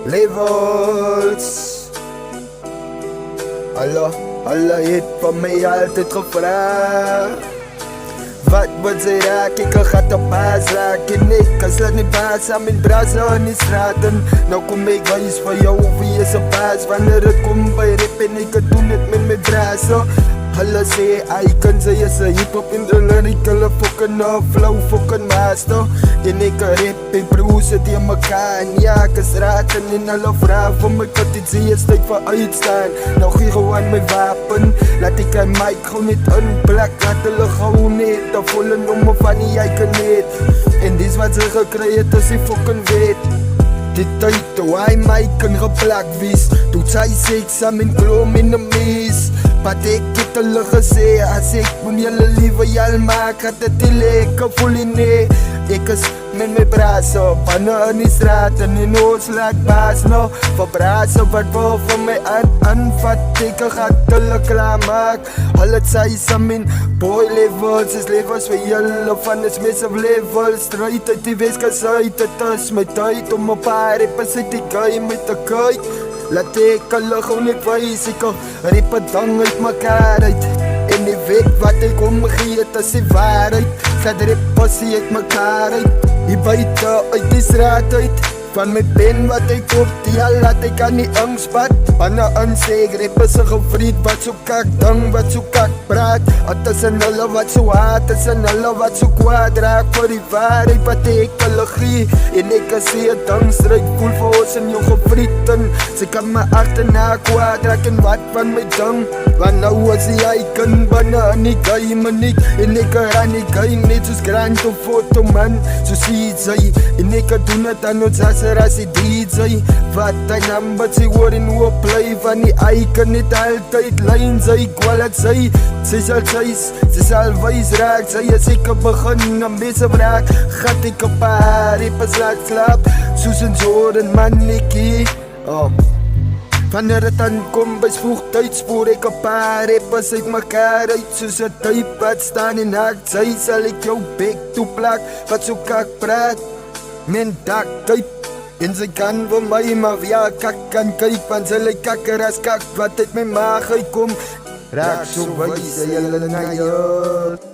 Levels. Alle het van mij altijd gevraagd. Wat ze raak, ik gaat op baas raken. Ik kan slaat niet baas aan mijn brazen aan die straten. Nou kom ik wijs van jou, wie is een baas? Wanneer het komt bij rap en ik doe het met mijn brazen. Alle say icons, ze is een hip-hop in de lyric. Alle fucking flow, fucking master. En ik rap en broers het in mekaar. En ja, ik straten en alle vragen van me. Kat dit zie je steeds voor uitstaan. Nou gee gewoon mijn wapen. Laat ik een mic gewoon niet unplak. Laat hulle gewoon niet de volle nummer van die eiken niet. En dit is wat ze gekregen, dus ik fucking weet. Die tijd toe hij mij kan geplakt wees. Doet zij seks aan mijn kloom in de mis. Wat ik het hulle gesê, as ek moet julle liewe jal maak, gaat het die lekker voel in nee. Ik is met mijn brazen, pannen in die straten, in ons laat baas nou. Voor brazen wat wil van mij aanvat, ik gaat hulle klaarmaak. Al het zij aan mijn boy levels, is levels voor julle van is massive levels. Strijd uit die weeskans uit, het is mijn tijd om een paar rippers uit die guy met de kijk. Laat ik alle gewoon niet wijs, ik rip het dang uit mekaar uit. En ik weet wat ik omgeet, dat is die waarheid. Zet rip passie uit mekaar uit. Die buiten uit die straat uit. Van mijn pen wat ik koop, die al laat ik aan die angstpad. Pannen aan zeg, rip is een gevriend wat zo kak dang, wat zo kak praat. Het is een hulle wat zo haat, het is een hulle wat zo kwaad raak. Voor die waarheid wat ik hulle gee. En ik kan zien het dangstrijd, voel voor ons en jou gevrieten. Ze kan me achterna kwaad raak en wat van my dang. Want nou as jy kan banne aan die game en ik aan die game net soos Grand of Foto man. So sê sy, en ek doen het aan ons as die DJ. Wat hy number sy hoor en hoe play van die icon net altyd lijn sy kwaliteit sy. Sy sal wijs raak, sy is ek begin aan bese braak. Gat ek op haar rippers laat slaap, soos een zoren mannetjie. Wanneer het aankom by spoegtyd, spoor ek een paar rappers uit mekaar uit. Soos een type wat staan en haakt, sy sal ek jou bek toeplak, wat so kak praat. Men dak type, en sy kan vir my maar via kak kan kyk, want sy lyk kakker as kak wat uit my maag uitkom. Raak so wys, jy hulle na jou.